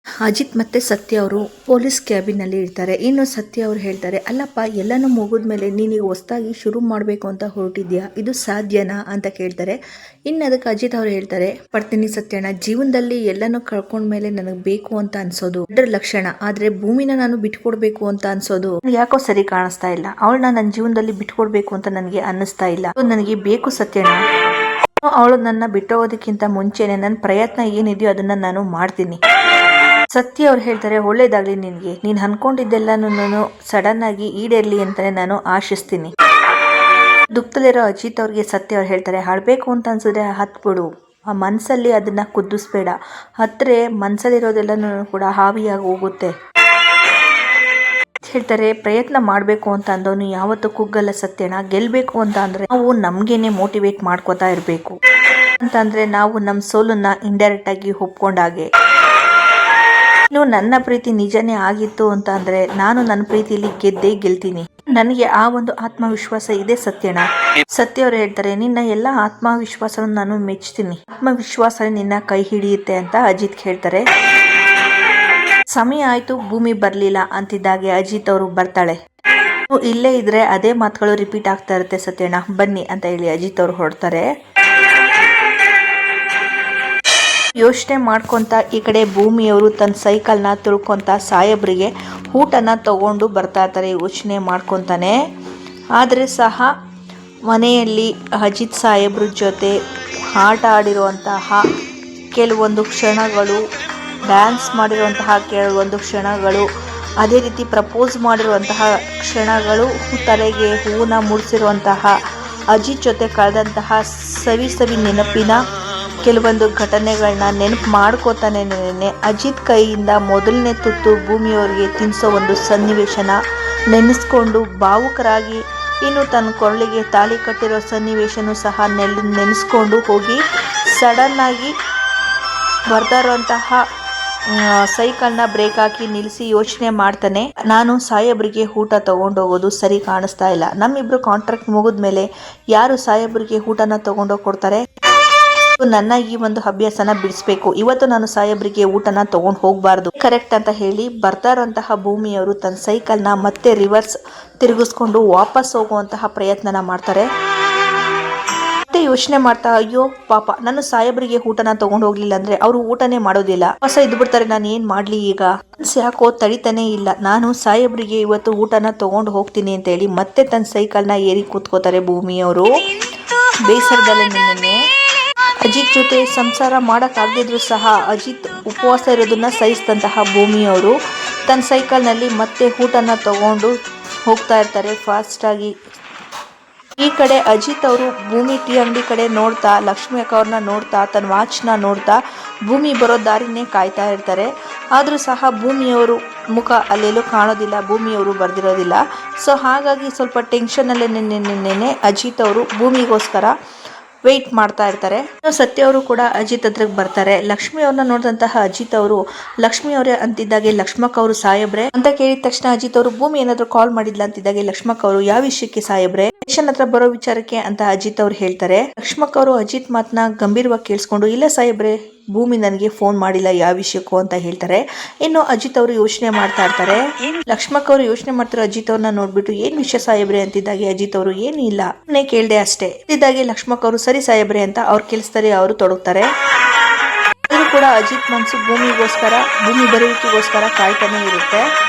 ಅಜಿತ್ ಮತ್ತು ಸತ್ಯ ಅವರು ಪೊಲೀಸ್ ಕ್ಯಾಬಿನಲ್ಲಿ ಇರ್ತಾರೆ. ಇನ್ನು ಸತ್ಯ ಅವರು ಹೇಳ್ತಾರೆ, ಅಲ್ಲಪ್ಪ ಎಲ್ಲನೂ ಮುಗಿದ್ಮೇಲೆ ನೀನೀಗ ಹೊಸದಾಗಿ ಶುರು ಮಾಡಬೇಕು ಅಂತ ಹೊರಟಿದ್ಯಾ, ಇದು ಸಾಧ್ಯನಾ ಅಂತ ಕೇಳ್ತಾರೆ. ಇನ್ನು ಅದಕ್ಕೆ ಅಜಿತ್ ಅವರು ಹೇಳ್ತಾರೆ, ಪಡ್ತೀನಿ ಸತ್ಯಣ್ಣ, ಜೀವನದಲ್ಲಿ ಎಲ್ಲನೂ ಕಳ್ಕೊಂಡ್ಮೇಲೆ ನನಗೆ ಬೇಕು ಅಂತ ಅನ್ಸೋದು ದೊಡ್ಡ ಲಕ್ಷಣ, ಆದರೆ ಭೂಮಿನ ನಾನು ಬಿಟ್ಕೊಡ್ಬೇಕು ಅಂತ ಅನ್ಸೋದು ಯಾಕೋ ಸರಿ ಕಾಣಿಸ್ತಾ ಇಲ್ಲ. ಅವಳನ್ನ ನನ್ನ ಜೀವನದಲ್ಲಿ ಬಿಟ್ಕೊಡ್ಬೇಕು ಅಂತ ನನಗೆ ಅನ್ನಿಸ್ತಾ ಇಲ್ಲ. ನನಗೆ ಬೇಕು ಸತ್ಯಣ್ಣ, ಅವಳು ನನ್ನ ಬಿಟ್ಟೋಗೋದಕ್ಕಿಂತ ಮುಂಚೆನೆ ನನ್ನ ಪ್ರಯತ್ನ ಏನಿದೆಯೋ ಅದನ್ನ ನಾನು ಮಾಡ್ತೀನಿ. ಸತ್ಯ ಅವ್ರು ಹೇಳ್ತಾರೆ, ಒಳ್ಳೇದಾಗ್ಲಿ ನಿನ್ಗೆ, ನೀನ್ ಅನ್ಕೊಂಡಿದ್ದೆಲ್ಲನೂ ಸಡನ್ ಆಗಿ ಈಡೇರ್ಲಿ ಅಂತಾನೆ ನಾನು ಆಶಿಸ್ತೀನಿ. ದುಃಖದಲ್ಲಿರೋ ಅಜಿತ್ ಅವ್ರಿಗೆ ಸತ್ಯ ಅವ್ರು ಹೇಳ್ತಾರೆ, ಹಾಡ್ಬೇಕು ಅಂತ ಅನ್ಸಿದ್ರೆ ಹತ್ಬಿಡು, ಆ ಮನ್ಸಲ್ಲಿ ಅದನ್ನ ಕುದಿಸ್ಬೇಡ, ಹತ್ರೆ ಮನ್ಸಲ್ಲಿರೋದೆಲ್ಲನೂ ಕೂಡ ಹಾವಿಯಾಗಿ ಹೋಗುತ್ತೆ. ಹೇಳ್ತಾರೆ, ಪ್ರಯತ್ನ ಮಾಡಬೇಕು ಅಂತ ಅಂದವನು ಯಾವತ್ತೂ ಕುಗ್ಗಲ್ಲ ಸತ್ಯನ, ಗೆಲ್ಬೇಕು ಅಂತ ಅಂದ್ರೆ ನಾವು ನಮ್ಗೇನೆ ಮೋಟಿವೇಟ್ ಮಾಡ್ಕೋತಾ ಇರ್ಬೇಕು. ಅಂತಂದ್ರೆ ನಾವು ನಮ್ಮ ಸೋಲನ್ನ ಇಂಡೈರೆಕ್ಟ್ ಆಗಿ ಒಪ್ಕೊಂಡಾಗೆ. ಇನ್ನು ನನ್ನ ಪ್ರೀತಿ ನಿಜನೇ ಆಗಿತ್ತು ಅಂತ ಅಂದ್ರೆ ನಾನು ನನ್ನ ಪ್ರೀತಿಯಲ್ಲಿ ಗೆದ್ದೇ ಗೆಲ್ತೀನಿ, ನನಗೆ ಆ ಒಂದು ಆತ್ಮವಿಶ್ವಾಸ ಇದೆ ಸತ್ಯಣ್ಣ. ಸತ್ಯ ಅವರು ಹೇಳ್ತಾರೆ, ನಿನ್ನ ಎಲ್ಲ ಆತ್ಮವಿಶ್ವಾಸ ನಾನು ಮೆಚ್ತೀನಿ, ಆತ್ಮವಿಶ್ವಾಸ ನಿನ್ನ ಕೈ ಹಿಡಿಯುತ್ತೆ ಅಂತ ಅಜಿತ್ ಹೇಳ್ತಾರೆ. ಸಮಯ ಆಯ್ತು, ಭೂಮಿ ಬರ್ಲಿಲ್ಲ ಅಂತಿದ್ದಾಗೆ ಅಜಿತ್ ಅವರು ಬರ್ತಾಳೆ. ಇಲ್ಲೇ ಇದ್ರೆ ಅದೇ ಮಾತುಗಳು ರಿಪೀಟ್ ಆಗ್ತಾ ಇರುತ್ತೆ ಸತ್ಯಣ್ಣ, ಬನ್ನಿ ಅಂತ ಹೇಳಿ ಅಜಿತ್ ಅವರು ಹೊರಡ್ತಾರೆ. ಯೋಚನೆ ಮಾಡ್ಕೊಂತ ಈ ಕಡೆ ಭೂಮಿಯವರು ತನ್ನ ಸೈಕಲ್ನ ತುಳ್ಕೊಂತ ಸಾಹೇಬ್ರಿಗೆ ಊಟನ ತಗೊಂಡು ಬರ್ತಾ ಇರ್ತಾರೆ. ಯೋಚನೆ ಮಾಡ್ಕೊತಾನೆ ಆದರೆ ಸಹ ಮನೆಯಲ್ಲಿ ಅಜಿತ್ ಸಾಹೇಬ್ರ ಜೊತೆ ಆಟ ಆಡಿರುವಂತಹ ಕೆಲವೊಂದು ಕ್ಷಣಗಳು, ಡ್ಯಾನ್ಸ್ ಮಾಡಿರುವಂತಹ ಕೆಲವೊಂದು ಕ್ಷಣಗಳು, ಅದೇ ರೀತಿ ಪ್ರಪೋಸ್ ಮಾಡಿರುವಂತಹ ಕ್ಷಣಗಳು, ತಲೆಗೆ ಹೂವನ್ನ ಮುಡಿಸಿರುವಂತಹ ಅಜಿತ್ ಜೊತೆ ಕಳೆದಂತಹ ಸವಿ ನೆನಪಿನ ಕೆಲವೊಂದು ಘಟನೆಗಳನ್ನ ನೆನಪು ಮಾಡ್ಕೋತಾನೆ ಅಜಿತ್ ಕೈಯಿಂದ ಮೊದಲನೇ ತುತ್ತು ಭೂಮಿಯವರಿಗೆ ತಿನ್ನಿಸೋ ಒಂದು ಸನ್ನಿವೇಶನ ನೆನೆಸ್ಕೊಂಡು ಭಾವುಕರಾಗಿ, ಇನ್ನು ತನ್ನ ಕೊರಳಿಗೆ ತಾಳಿ ಕಟ್ಟಿರೋ ಸನ್ನಿವೇಶನೂ ಸಹ ನೆನೆಸ್ಕೊಂಡು ಹೋಗಿ ಸಡನ್ ಆಗಿ ಬರ್ತಾ ಇರುವಂತಹ ಸೈಕಲ್ನ ಬ್ರೇಕ್ ಹಾಕಿ ನಿಲ್ಲಿಸಿ ಯೋಚನೆ ಮಾಡ್ತಾನೆ, ನಾನು ಸಾಹೇಬ್ರಿಗೆ ಊಟ ತಗೊಂಡೋಗೋದು ಸರಿ ಕಾಣಿಸ್ತಾ ಇಲ್ಲ, ನಮ್ಮಿಬ್ರು ಕಾಂಟ್ರಾಕ್ಟ್ ಮುಗಿದ್ಮೇಲೆ ಯಾರು ಸಾಹೇಬ್ರಿಗೆ ಊಟನ ತಗೊಂಡೋಗಿ ಕೊಡ್ತಾರೆ, ನನ್ನ ಈ ಒಂದು ಅಭ್ಯಾಸನ ಬಿಡಿಸ್ಬೇಕು, ಇವತ್ತು ನಾನು ಸಾಹೇಬ್ರಿಗೆ ಊಟನ ತಗೊಂಡು ಹೋಗ್ಬಾರ್ದು, ಕರೆಕ್ಟ್ ಅಂತ ಹೇಳಿ ಬರ್ತಾ ಇರುವಂತಹ ಭೂಮಿಯವರು ತನ್ನ ಸೈಕಲ್ನ ಮತ್ತೆ ರಿವರ್ಸ್ ತಿರುಗಿಸ್ಕೊಂಡು ವಾಪಸ್ ಹೋಗುವಂತಹ ಪ್ರಯತ್ನನ ಮಾಡ್ತಾರೆ. ಮತ್ತೆ ಯೋಚನೆ ಮಾಡ್ತಾ, ಅಯ್ಯೋ ಪಾಪ, ನಾನು ಸಾಹೇಬ್ರಿಗೆ ಊಟನ ತಗೊಂಡು ಹೋಗ್ಲಿಲ್ಲ ಅಂದ್ರೆ ಅವರು ಊಟನೇ ಮಾಡೋದಿಲ್ಲ, ಹೊಸ ಇದ್ಬಿಡ್ತಾರೆ, ನಾನು ಏನ್ ಮಾಡ್ಲಿ ಈಗ, ಯಾಕೋ ತಡಿತಾನೆ ಇಲ್ಲ, ನಾನು ಸಾಹೇಬ್ರಿಗೆ ಇವತ್ತು ಊಟನ ತಗೊಂಡು ಹೋಗ್ತೀನಿ ಅಂತ ಹೇಳಿ ಮತ್ತೆ ತನ್ನ ಸೈಕಲ್ನ ಏರಿ ಕೂತ್ಕೋತಾರೆ ಭೂಮಿಯವರು. ಬೇಸರದಲ್ಲೇ ಅಜಿತ್ ಜೊತೆ ಸಂಸಾರ ಮಾಡೋಕ್ಕಾಗದಿದ್ರು ಸಹ ಅಜಿತ್ ಉಪವಾಸ ಇರೋದನ್ನ ಸಹಿಸಿದಂತಹ ಭೂಮಿಯವರು ತನ್ನ ಸೈಕಲ್ನಲ್ಲಿ ಮತ್ತೆ ಊಟನ ತಗೊಂಡು ಹೋಗ್ತಾ ಇರ್ತಾರೆ ಫಾಸ್ಟಾಗಿ. ಈ ಕಡೆ ಅಜಿತ್ ಅವರು ಭೂಮಿ ಟೀ ಅಂಗಡಿ ಕಡೆ ನೋಡ್ತಾ, ಲಕ್ಷ್ಮಿ ಅಕ್ಕ ಅವ್ರನ್ನ ನೋಡ್ತಾ, ತನ್ನ ವಾಚ್ನ ನೋಡ್ತಾ ಭೂಮಿ ಬರೋ ದಾರಿನೇ ಕಾಯ್ತಾ ಇರ್ತಾರೆ. ಆದರೂ ಸಹ ಭೂಮಿಯವರು ಮುಖ ಅಲ್ಲೆಲ್ಲೂ ಕಾಣೋದಿಲ್ಲ, ಭೂಮಿಯವರು ಬರ್ದಿರೋದಿಲ್ಲ. ಸೊ ಹಾಗಾಗಿ ಸ್ವಲ್ಪ ಟೆನ್ಷನಲ್ಲೇ ಅಜಿತ್ ಅವರು ಭೂಮಿಗೋಸ್ಕರ ವೆಯ್ಟ್ ಮಾಡ್ತಾ ಇರ್ತಾರೆ. ಸತ್ಯ ಅವರು ಕೂಡ ಅಜಿತ್ ಹತ್ರಕ್ಕೆ ಬರ್ತಾರೆ. ಲಕ್ಷ್ಮಿ ಅವ್ರನ್ನ ನೋಡಿದಂತಹ ಅಜಿತ್ ಅವರು, ಲಕ್ಷ್ಮಿ ಅವರೇ ಅಂತಿದ್ದಾಗೆ ಲಕ್ಷ್ಮಕ್ಕ ಅವರು ಸಾಹೇಬ್ರೆ ಅಂತ ಕೇಳಿದ ತಕ್ಷಣ ಅಜಿತ್ ಅವರು, ಭೂಮಿ ಏನಾದ್ರು ಕಾಲ್ ಮಾಡಿದ್ಲ ಅಂತಿದ್ದಾಗೆ ಲಕ್ಷ್ಮಕ್ಕ ಅವರು, ಯಾವ ವಿಷಯಕ್ಕೆ ಸಾಹೇಬ್ರೆ, ಸ್ಟೇಷನ್ ಹತ್ರ ಬರೋ ವಿಚಾರಕ್ಕೆ ಅಂತ ಅಜಿತ್ ಅವ್ರು ಹೇಳ್ತಾರೆ. ಲಕ್ಷ್ಮಕ್ಕ ಅವರು ಅಜಿತ್ ಮಾತನ್ನ ಗಂಭೀರವಾಗಿ ಕೇಳಿಸ್ಕೊಂಡು, ಇಲ್ಲ ಸಾಹೇಬ್ರೆ, ಭೂಮಿ ನನಗೆ ಫೋನ್ ಮಾಡಿಲ್ಲ ಯಾವ ವಿಷಯಕ್ಕೂ ಅಂತ ಹೇಳ್ತಾರೆ. ಇನ್ನು ಅಜಿತ್ ಅವರು ಯೋಚನೆ ಮಾಡ್ತಾ ಇರ್ತಾರೆ. ಲಕ್ಷ್ಮಕ್ಕ ಅವರು ಯೋಚನೆ ಮಾಡ್ತಾರೆ ಅಜಿತ್ ಅವ್ರನ್ನ ನೋಡ್ಬಿಟ್ಟು, ಏನ್ ವಿಷಯ ಸಾಹೇಬ್ರೆ ಅಂತಿದ್ದಾಗೆ ಅಜಿತ್ ಅವರು, ಏನು ಇಲ್ಲ ಕೇಳ್ದೆ ಅಷ್ಟೇ ಇದ್ದಾಗೆ ಲಕ್ಷ್ಮಕ್ಕ ಅವರು, ಸರಿ ಸಾಹೇಬ್ರೆ ಅಂತ ಅವ್ರ ಕೆಲ್ಸದಲ್ಲಿ ಅವರು ತೊಡಗ್ತಾರೆ. ಇದು ಕೂಡ ಅಜಿತ್ ಮನ್ಸು ಭೂಮಿಗೋಸ್ಕರ, ಭೂಮಿ ಬರುವಿಕೆಗೋಸ್ಕರ ಕಾಯ್ತಾನೆ ಇರುತ್ತೆ.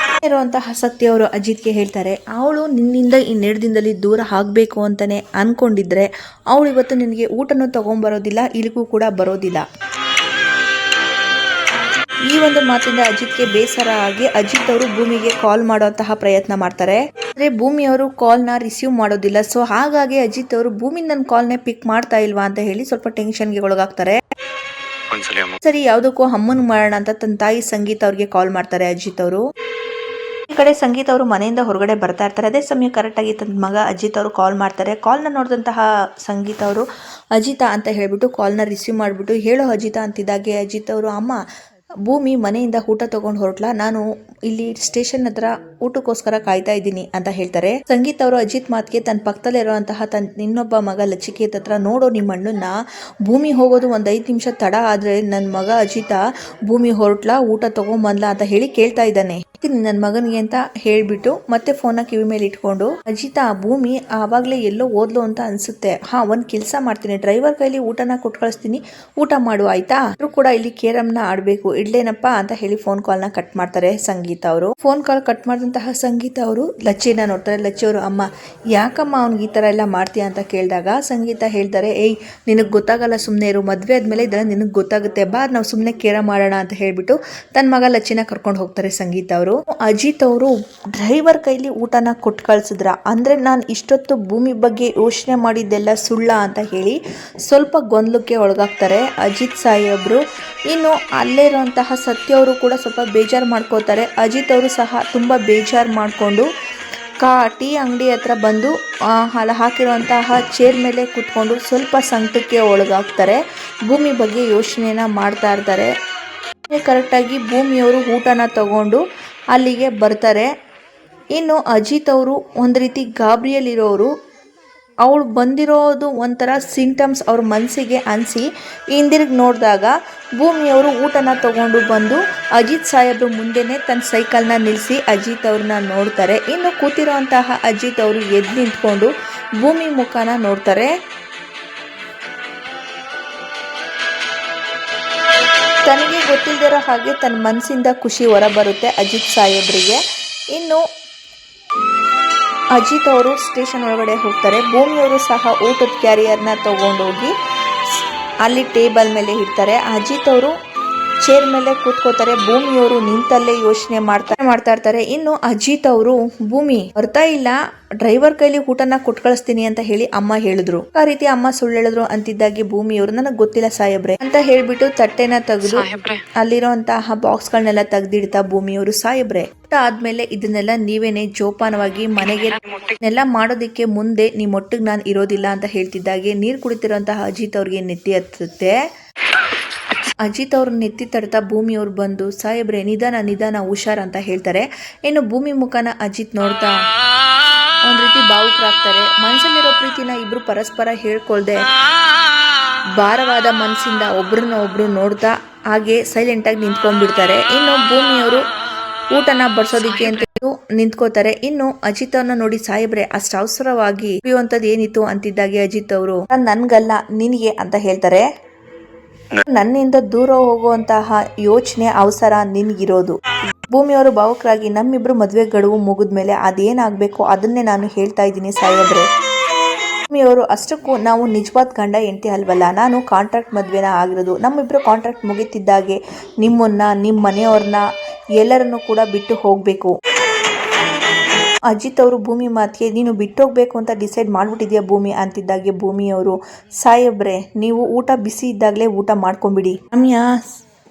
ಇರುವಂತಹ ಸತ್ಯ ಅವರು ಅಜಿತ್ಗೆ ಹೇಳ್ತಾರೆ, ಅವಳು ನಿನ್ನಿಂದ ಇನ್ನೆರಡು ದಿನದಲ್ಲಿ ದೂರ ಆಗ್ಬೇಕು ಅಂತಾನೆ ಅನ್ಕೊಂಡಿದ್ರೆ ಅವಳು ಇವತ್ತು ನಿನಗೆ ಊಟನೂ ತಗೊಂಡ್ಬರೋದಿಲ್ಲ, ಇಲ್ಲಿಗೂ ಕೂಡ ಬರೋದಿಲ್ಲ. ಈ ಒಂದು ಮಾತಿಂದ ಅಜಿತ್ಗೆ ಬೇಸರ ಆಗಿ ಅಜಿತ್ ಅವರು ಭೂಮಿಗೆ ಕಾಲ್ ಮಾಡುವಂತಹ ಪ್ರಯತ್ನ ಮಾಡ್ತಾರೆ. ಆದ್ರೆ ಭೂಮಿ ಅವರು ಕಾಲ್ನ ರಿಸೀವ್ ಮಾಡೋದಿಲ್ಲ. ಸೊ ಹಾಗಾಗಿ ಅಜಿತ್ ಅವರು ಭೂಮಿ ನನ್ನ ಕಾಲ್ನ ಪಿಕ್ ಮಾಡ್ತಾ ಇಲ್ವಾ ಅಂತ ಹೇಳಿ ಸ್ವಲ್ಪ ಟೆನ್ಷನ್ಗೆ ಒಳಗಾಗ್ತಾರೆ. ಸರಿ ಯಾವುದಕ್ಕೂ ಅಮ್ಮನ್ ಮಾಡೋಣ ಅಂತ ತನ್ನ ತಾಯಿ ಸಂಗೀತ ಅವ್ರಿಗೆ ಕಾಲ್ ಮಾಡ್ತಾರೆ ಅಜಿತ್ ಅವರು. ಈ ಕಡೆ ಸಂಗೀತ ಅವರು ಮನೆಯಿಂದ ಹೊರಗಡೆ ಬರ್ತಾ ಇರ್ತಾರೆ. ಅದೇ ಸಮಯ ಕರೆಕ್ಟ್ ಆಗಿ ತನ್ನ ಮಗ ಅಜಿತ್ ಅವರು ಕಾಲ್ ಮಾಡ್ತಾರೆ. ಕಾಲ್ನ ನೋಡಿದಂತಹ ಸಂಗೀತ ಅವರು, ಅಜಿತ ಅಂತ ಹೇಳ್ಬಿಟ್ಟು ಕಾಲ್ನ ರಿಸೀವ್ ಮಾಡಿಬಿಟ್ಟು, ಹೇಳೋ ಅಜಿತ ಅಂತಿದ್ದಾಗೆ ಅಜಿತ್ ಅವರು, ಅಮ್ಮ ಭೂಮಿ ಮನೆಯಿಂದ ಊಟ ತಗೊಂಡು ಹೊರಟ್ಲಾ, ನಾನು ಇಲ್ಲಿ ಸ್ಟೇಷನ್ ಹತ್ರ ಊಟಕ್ಕೋಸ್ಕರ ಕಾಯ್ತಾ ಇದ್ದೀನಿ ಅಂತ ಹೇಳ್ತಾರೆ. ಸಂಗೀತ ಅವರು ಅಜಿತ್ ಮಾತ್ಗೆ ತನ್ನ ಪಕ್ಕದಲ್ಲಿರುವಂತಹ ತನ್ನ ಇನ್ನೊಬ್ಬ ಮಗ ಲಚಿಕೇತ್ ಹತ್ರ, ನೋಡೋ ನಿಮ್ಮ ಅಣ್ಣನ್ನ, ಭೂಮಿ ಹೋಗೋದು ಒಂದು 5 ನಿಮಿಷ ತಡ ಆದ್ರೆ ನನ್ನ ಮಗ ಅಜಿತ ಭೂಮಿ ಹೊರಟ್ಲಾ, ಊಟ ತಗೊಂಬಂದ್ಲಾ ಅಂತ ಹೇಳಿ ಕೇಳ್ತಾ ಇದ್ದಾನೆ. ನನ್ನ ಮಗನಿಗೆ ಅಂತ ಹೇಳ್ಬಿಟ್ಟು ಮತ್ತೆ ಫೋನ್ನ ಕಿವಿ ಮೇಲೆ ಇಟ್ಕೊಂಡು, ಅಜಿತ ಭೂಮಿ ಆವಾಗ್ಲೇ ಎಲ್ಲೋ ಓದ್ಲು ಅಂತ ಅನ್ಸುತ್ತೆ, ಒಂದ್ ಕೆಲಸ ಮಾಡ್ತೀನಿ, ಡ್ರೈವರ್ ಕೈಲಿ ಊಟನ ಕೊಟ್ಟು ಕಳಿಸ್ತೀನಿ, ಊಟ ಮಾಡು ಆಯ್ತಾ. ಅವರು ಕೂಡ ಇಲ್ಲಿ ಕೇರಮ್ನ ಆಡ್ಬೇಕು, ಇಡ್ಲೇನಪ್ಪ ಅಂತ ಹೇಳಿ ಫೋನ್ ಕಾಲ್ ನ ಕಟ್ ಮಾಡ್ತಾರೆ ಸಂಗೀತ ಅವರು. ಫೋನ್ ಕಾಲ್ ಕಟ್ ಮಾಡಿದಂತಹ ಸಂಗೀತ ಅವರು ಲಚ್ಚಿನ ನೋಡ್ತಾರೆ. ಲಚ್ಚಿ ಅವರು, ಅಮ್ಮ ಯಾಕಮ್ಮ ಅವ್ನಿಗೆ ಈ ತರ ಎಲ್ಲ ಮಾಡ್ತೀಯ ಅಂತ ಕೇಳಿದಾಗ ಸಂಗೀತ ಹೇಳ್ತಾರೆ, ಏಯ್ ನಿನಗ್ ಗೊತ್ತಾಗಲ್ಲ, ಸುಮ್ನೆ ಇರು, ಮದ್ವೆ ಆದ್ಮೇಲೆ ಇದೆಲ್ಲ ನಿನಗ್ ಗೊತ್ತಾಗುತ್ತೆ, ಬಾ ನಾವು ಸುಮ್ನೆ ಕೇರಮ್ ಮಾಡೋಣ ಅಂತ ಹೇಳ್ಬಿಟ್ಟು ತನ್ನ ಮಗ ಲಚ್ಚಿನ ಕರ್ಕೊಂಡು ಹೋಗ್ತಾರೆ ಸಂಗೀತ ಅವರು. ಅಜಿತ್ ಅವರು ಡ್ರೈವರ್ ಕೈಲಿ ಊಟನ ಕೊಟ್ಟು ಕಳ್ಸಿದ್ರ ಅಂದ್ರೆ ನಾನು ಇಷ್ಟೊತ್ತು ಭೂಮಿ ಬಗ್ಗೆ ಯೋಚನೆ ಮಾಡಿದ್ದೆಲ್ಲ ಸುಳ್ಳ ಅಂತ ಹೇಳಿ ಸ್ವಲ್ಪ ಗೊಂದಲಕ್ಕೆ ಒಳಗಾಗ್ತಾರೆ ಅಜಿತ್ ಸಾಹೇಬ್ರು. ಇನ್ನು ಅಲ್ಲೇ ಇರುವಂತಹ ಸತ್ಯ ಅವರು ಕೂಡ ಸ್ವಲ್ಪ ಬೇಜಾರು ಮಾಡ್ಕೋತಾರೆ. ಅಜಿತ್ ಅವರು ಸಹ ತುಂಬ ಬೇಜಾರು ಮಾಡಿಕೊಂಡು ಟೀ ಅಂಗಡಿ ಹತ್ರ ಬಂದು ಅಲ್ಲಿ ಹಾಕಿರುವಂತಹ ಚೇರ್ ಮೇಲೆ ಕೂತ್ಕೊಂಡು ಸ್ವಲ್ಪ ಸಂಕಟಕ್ಕೆ ಒಳಗಾಗ್ತಾರೆ. ಭೂಮಿ ಬಗ್ಗೆ ಯೋಚನೆನ ಮಾಡ್ತಾ ಇರ್ತಾರೆ. ಕರೆಕ್ಟಾಗಿ ಭೂಮಿಯವರು ಊಟನ ತಗೊಂಡು ಅಲ್ಲಿಗೆ ಬರ್ತಾರೆ. ಇನ್ನು ಅಜಿತ್ ಅವರು ಒಂದು ರೀತಿ ಗಾಬರಿಯಲ್ಲಿರೋರು. ಅವಳು ಬಂದಿರೋದು ಒಂಥರ ಸಿಂಟಮ್ಸ್ ಅವ್ರ ಮನಸ್ಸಿಗೆ ಅನಿಸಿ ಹಿಂದಿರುಗಿ ನೋಡಿದಾಗ ಭೂಮಿಯವರು ಊಟನ ತಗೊಂಡು ಬಂದು ಅಜಿತ್ ಸಾಹೇಬ್ರು ಮುಂದೆನೇ ತನ್ನ ಸೈಕಲ್ನ ನಿಲ್ಲಿಸಿ ಅಜಿತ್ ಅವ್ರನ್ನ ನೋಡ್ತಾರೆ. ಇನ್ನು ಕೂತಿರೋಂತಹ ಅಜಿತ್ ಅವರು ಎದ್ದು ನಿಂತ್ಕೊಂಡು ಭೂಮಿ ಮುಖನ ನೋಡ್ತಾರೆ. ತನಗೆ ಗೊತ್ತಿಲ್ಲದಿರೋ ಹಾಗೆ ತನ್ನ ಮನಸ್ಸಿಂದ ಖುಷಿ ಹೊರಬರುತ್ತೆ ಅಜಿತ್ ಸಾಹೇಬ್ರಿಗೆ. ಇನ್ನು ಅಜಿತ್ ಅವರು ಸ್ಟೇಷನ್ ಒಳಗಡೆ ಹೋಗ್ತಾರೆ. ಭೂಮಿಯವರು ಸಹ ಊಟದ ಕ್ಯಾರಿಯರ್ನ ತಗೊಂಡೋಗಿ ಅಲ್ಲಿ ಟೇಬಲ್ ಮೇಲೆ ಇಡ್ತಾರೆ. ಅಜಿತ್ ಅವರು ಚೇರ್ ಮೇಲೆ ಕೂತ್ಕೋತಾರೆ. ಭೂಮಿಯವರು ನಿಂತಲ್ಲೇ ಯೋಚನೆ ಮಾಡ್ತಾ ಇರ್ತಾರೆ. ಇನ್ನು ಅಜಿತ್ ಅವರು, ಭೂಮಿ ಬರ್ತಾ ಇಲ್ಲ, ಡ್ರೈವರ್ ಕೈಲಿ ಊಟನ ಕೊಟ್ಟು ಕಳಿಸ್ತೀನಿ ಅಂತ ಹೇಳಿ ಅಮ್ಮ ಹೇಳಿದ್ರು, ಆ ರೀತಿ ಅಮ್ಮ ಸುಳ್ಳು ಹೇಳಿದ್ರು ಅಂತಿದ್ದಾಗೆ ಭೂಮಿಯವರು, ನನಗೆ ಗೊತ್ತಿಲ್ಲ ಸಾಹೇಬ್ರೆ ಅಂತ ಹೇಳ್ಬಿಟ್ಟು ತಟ್ಟೆನ ತೆಗೆದು ಅಲ್ಲಿರುವಂತಹ ಬಾಕ್ಸ್ ಗಳನ್ನೆಲ್ಲ ತೆಗೆದಿಡ್ತಾ ಭೂಮಿಯವರು, ಸಾಹೇಬ್ರೆ ಊಟ ಆದ್ಮೇಲೆ ಇದನ್ನೆಲ್ಲ ನೀವೇನೆ ಜೋಪಾನವಾಗಿ ಮನೆಗೆ ನೆಲ್ಲ ಮಾಡೋದಿಕ್ಕೆ ಮುಂದೆ ನಿಮ್ಮ ಒಟ್ಟಿಗೆ ನಾನು ಇರೋದಿಲ್ಲ ಅಂತ ಹೇಳ್ತಿದ್ದಾಗೆ ನೀರು ಕುಡಿತಿರುವಂತಹ ಅಜಿತ್ ಅವ್ರಿಗೆ ನೆತ್ತಿ ಹತ್ತುತ್ತೆ. ಅಜಿತ್ ಅವ್ರ ನೆತ್ತಿ ತಡ್ತಾ ಭೂಮಿಯವ್ರು ಬಂದು, ಸಾಹೇಬ್ರೆ ನಿಧಾನ ಹುಷಾರ್ ಅಂತ ಹೇಳ್ತಾರೆ. ಇನ್ನು ಭೂಮಿ ಮುಖನ ಅಜಿತ್ ನೋಡ್ತಾ ಒಂದ್ ರೀತಿ ಭಾವುಕರಾಗ್ತಾರೆ. ಮನಸ್ಸಲ್ಲಿರೋ ಪ್ರೀತಿನ ಇಬ್ರು ಪರಸ್ಪರ ಹೇಳ್ಕೊಳ್ದೆ ಭಾರವಾದ ಮನಸ್ಸಿಂದ ಒಬ್ರನ್ನ ಒಬ್ರು ನೋಡ್ತಾ ಹಾಗೆ ಸೈಲೆಂಟ್ ಆಗಿ ನಿಂತ್ಕೊಂಡ್ಬಿಡ್ತಾರೆ. ಇನ್ನು ಭೂಮಿಯವರು ಊಟನ ಬಡಿಸೋದಿಕ್ಕೆ ಅಂತ ನಿಂತ್ಕೋತಾರೆ. ಇನ್ನು ಅಜಿತ್ ಅವ್ರನ್ನ ನೋಡಿ, ಸಾಹೇಬ್ರೆ ಅಷ್ಟು ಅವಸರವಾಗಿ ಕುಡಿಯುವಂಥದ್ದು ಏನಿತ್ತು ಅಂತಿದ್ದಾಗೆ ಅಜಿತ್ ಅವರು, ನನ್ಗಲ್ಲ ನಿನಗೆ ಅಂತ ಹೇಳ್ತಾರೆ. ನನ್ನಿಂದ ದೂರ ಹೋಗುವಂತಹ ಯೋಚನೆ ಅವಸರ ನಿನ್ಗಿರೋದು. ಭೂಮಿಯವರು ಭಾವುಕರಾಗಿ, ನಮ್ಮಿಬ್ರು ಮದುವೆ ಗಡುವು ಮುಗಿದ್ಮೇಲೆ ಅದೇನಾಗಬೇಕು ಅದನ್ನೇ ನಾನು ಹೇಳ್ತಾ ಇದ್ದೀನಿ ಸಾಹೇಬ್ರೆ. ಭೂಮಿಯವರು, ಅಷ್ಟಕ್ಕೂ ನಾವು ನಿಜವಾದ ಗಂಡ ಹೆಂಡತಿ ಅಲ್ವಲ್ಲ, ನಾನು ಕಾಂಟ್ರಾಕ್ಟ್ ಮದುವೆನ ಆಗಿರೋದು. ನಮ್ಮಿಬ್ರು ಕಾಂಟ್ರಾಕ್ಟ್ ಮುಗಿತಿದ್ದಾಗೆ ನಿಮ್ಮನ್ನ, ನಿಮ್ಮ ಮನೆಯವ್ರನ್ನ ಎಲ್ಲರನ್ನು ಕೂಡ ಬಿಟ್ಟು ಹೋಗಬೇಕು. ಅಜಿತ್ ಅವರು ಭೂಮಿ ಮಾತಿಗೆ, ನೀನು ಬಿಟ್ಟೋಗ್ಬೇಕು ಅಂತ ಡಿಸೈಡ್ ಮಾಡ್ಬಿಟ್ಟಿದ್ಯಾ ಭೂಮಿ ಅಂತಿದ್ದಾಗೆ ಭೂಮಿಯವರು, ಸಾಹೇಬ್ರೆ ನೀವು ಊಟ ಬಿಸಿ ಇದ್ದಾಗಲೇ ಊಟ ಮಾಡ್ಕೊಂಬಿಡಿ, ಸಮಯ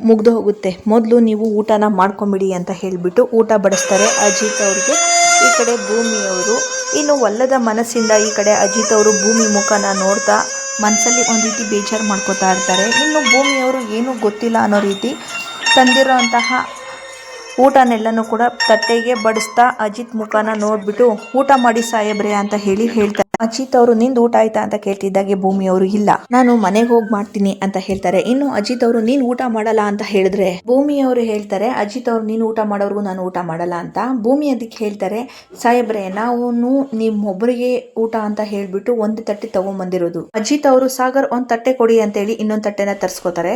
ಮುಗ್ದು ಹೋಗುತ್ತೆ, ಮೊದಲು ನೀವು ಊಟನ ಮಾಡ್ಕೊಂಬಿಡಿ ಅಂತ ಹೇಳಿಬಿಟ್ಟು ಊಟ ಬಡಿಸ್ತಾರೆ ಅಜಿತ್ ಅವ್ರಿಗೆ. ಈ ಕಡೆ ಭೂಮಿಯವರು ಇನ್ನು ಒಲ್ಲದ ಮನಸ್ಸಿಂದ ಈ ಕಡೆ ಅಜಿತ್ ಅವರು ಭೂಮಿ ಮುಖನ ನೋಡ್ತಾ ಮನಸ್ಸಲ್ಲಿ ಒಂದು ರೀತಿ ಬೇಜಾರು ಮಾಡ್ಕೋತಾ ಇರ್ತಾರೆ. ಇನ್ನು ಭೂಮಿಯವರು ಏನೂ ಗೊತ್ತಿಲ್ಲ ಅನ್ನೋ ರೀತಿ ತಂದಿರೋ ಅಂತಹ ಊಟನೆಲ್ಲನೂ ಕೂಡ ತಟ್ಟೆಗೆ ಬಡಿಸ್ತಾ ಅಜಿತ್ ಮುಖನ ನೋಡ್ಬಿಟ್ಟು, ಊಟ ಮಾಡಿ ಸಾಹೇಬ್ರೆ ಅಂತ ಹೇಳ್ತಾರೆ. ಅಜಿತ್ ಅವರು, ನಿಂದು ಊಟ ಆಯ್ತಾ ಅಂತ ಕೇಳ್ತಿದ್ದಾಗೆ ಭೂಮಿಯವರು, ಇಲ್ಲ ನಾನು ಮನೆಗೆ ಹೋಗಿ ಮಾಡ್ತೀನಿ ಅಂತ ಹೇಳ್ತಾರೆ. ಇನ್ನು ಅಜಿತ್ ಅವರು, ನೀನ್ ಊಟ ಮಾಡಲ್ಲ ಅಂತ ಹೇಳಿದ್ರೆ ಭೂಮಿಯವರು ಹೇಳ್ತಾರೆ, ಅಜಿತ್ ಅವರು ನೀನು ಊಟ ಮಾಡೋರ್ಗು ನಾನು ಊಟ ಮಾಡಲ್ಲ ಅಂತ. ಭೂಮಿ ಅದಕ್ಕೆ ಹೇಳ್ತಾರೆ, ಸಾಹೇಬ್ರೆ ನಾವು ನಿಮ್ಮೊಬ್ಬರಿಗೆ ಊಟ ಅಂತ ಹೇಳ್ಬಿಟ್ಟು ಒಂದು ತಟ್ಟೆ ತಗೊಂಡ್ಬಂದಿರೋದು. ಅಜಿತ್ ಅವರು, ಸಾಗರ್ ಒಂದ್ ತಟ್ಟೆ ಕೊಡಿ ಅಂತ ಹೇಳಿ ಇನ್ನೊಂದು ತಟ್ಟೆನ ತರ್ಸ್ಕೋತಾರೆ.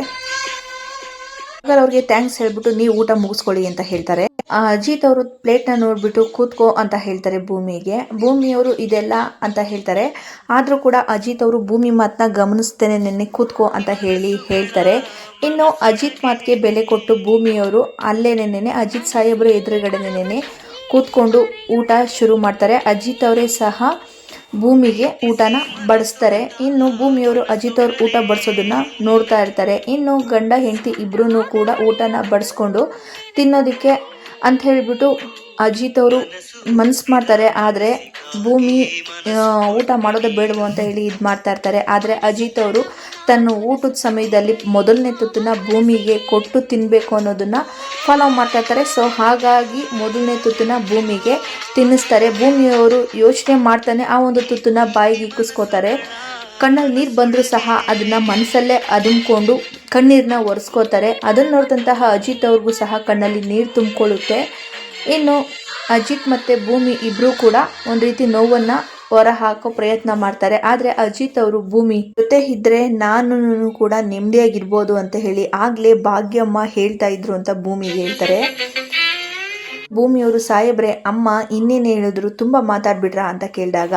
ಅವ್ರಿಗೆ ಥ್ಯಾಂಕ್ಸ್ ಹೇಳ್ಬಿಟ್ಟು ನೀವು ಊಟ ಮುಗಿಸ್ಕೊಳ್ಳಿ ಅಂತ ಹೇಳ್ತಾರೆ. ಅಜಿತ್ ಅವರು ಪ್ಲೇಟ್ ನ ನೋಡ್ಬಿಟ್ಟು ಕೂತ್ಕೋ ಅಂತ ಹೇಳ್ತಾರೆ ಭೂಮಿಗೆ. ಭೂಮಿಯವರು ಇದೆಲ್ಲ ಅಂತ ಹೇಳ್ತಾರೆ. ಆದ್ರೂ ಕೂಡ ಅಜಿತ್ ಅವರು ಭೂಮಿ ಮಾತನ್ನ ಗಮನಿಸ್ತೇನೆ ನೆನ್ನೆ ಕೂತ್ಕೋ ಅಂತ ಹೇಳ್ತಾರೆ. ಇನ್ನು ಅಜಿತ್ ಮಾತಿಗೆ ಬೆಲೆ ಕೊಟ್ಟು ಭೂಮಿಯವರು ಅಲ್ಲೇ ನೆನ್ನೆ ಅಜಿತ್ ಸಾಹೇಬ್ರ ಎದುರುಗಡೆ ನೆನ್ನೆ ಕೂತ್ಕೊಂಡು ಊಟ ಶುರು ಮಾಡ್ತಾರೆ. ಅಜಿತ್ ಅವರೇ ಸಹ ಭೂಮಿಗೆ ಊಟನ ಬಡಿಸ್ತಾರೆ. ಇನ್ನು ಭೂಮಿಯವರು ಅಜಿತ್ ಅವ್ರ ಊಟ ಬಡಿಸೋದನ್ನ ನೋಡ್ತಾ ಇರ್ತಾರೆ. ಇನ್ನು ಗಂಡ ಹೆಂಡತಿ ಇಬ್ರು ಕೂಡ ಊಟನ ಬಡಿಸ್ಕೊಂಡು ತಿನ್ನೋದಕ್ಕೆ ಅಂತ ಹೇಳಿಬಿಟ್ಟು ಅಜಿತ್ ಅವರು ಮನ್ಸು ಮಾಡ್ತಾರೆ. ಆದರೆ ಭೂಮಿ ಊಟ ಮಾಡೋದು ಬೇಡವೋ ಅಂತ ಹೇಳಿ ಇದು ಮಾಡ್ತಾ ಇರ್ತಾರೆ. ಆದರೆ ಅಜಿತ್ ಅವರು ತನ್ನ ಊಟದ ಸಮಯದಲ್ಲಿ ಮೊದಲನೇ ತುತ್ತನ್ನ ಭೂಮಿಗೆ ಕೊಟ್ಟು ತಿನ್ನಬೇಕು ಅನ್ನೋದನ್ನ ಫಾಲೋ ಮಾಡ್ತಾ ಇರ್ತಾರೆ. ಸೊ ಹಾಗಾಗಿ ಮೊದಲನೇ ತುತ್ತನ್ನ ಭೂಮಿಗೆ ತಿನ್ನಿಸ್ತಾರೆ. ಭೂಮಿಯವರು ಯೋಚನೆ ಮಾಡ್ತಾನೆ ಆ ಒಂದು ತುತ್ತನ್ನ ಬಾಯಿಗೆ ಇಕ್ಕಿಸ್ಕೋತಾರೆ. ಕಣ್ಣಲ್ಲಿ ನೀರು ಬಂದರೂ ಸಹ ಅದನ್ನು ಮನಸ್ಸಲ್ಲೇ ಅದುಮ್ಕೊಂಡು ಕಣ್ಣೀರನ್ನ ಒರೆಸ್ಕೋತಾರೆ. ಅದನ್ನು ನೋಡಿದಂತಹ ಅಜಿತ್ ಅವ್ರಿಗೂ ಸಹ ಕಣ್ಣಲ್ಲಿ ನೀರು ತುಂಬಿಕೊಳ್ಳುತ್ತೆ. ಇನ್ನು ಅಜಿತ್ ಮತ್ತು ಭೂಮಿ ಇಬ್ಬರೂ ಕೂಡ ಒಂದು ರೀತಿ ನೋವನ್ನು ಹೊರ ಹಾಕೋ ಪ್ರಯತ್ನ ಮಾಡ್ತಾರೆ. ಆದರೆ ಅಜಿತ್ ಅವರು ಭೂಮಿ ಜೊತೆ ಇದ್ದರೆ ನಾನು ಕೂಡ ನೆಮ್ಮದಿಯಾಗಿರ್ಬೋದು ಅಂತ ಹೇಳಿ ಆಗಲೇ ಭಾಗ್ಯಮ್ಮ ಹೇಳ್ತಾ ಇದ್ರು ಅಂತ ಭೂಮಿಗೆ ಹೇಳ್ತಾರೆ. ಭೂಮಿಯವರು ಸಾಹೇಬ್ರೆ ಅಮ್ಮ ಇನ್ನೇನು ಹೇಳಿದ್ರು ತುಂಬ ಮಾತಾಡ್ಬಿಟ್ರಾ ಅಂತ ಕೇಳಿದಾಗ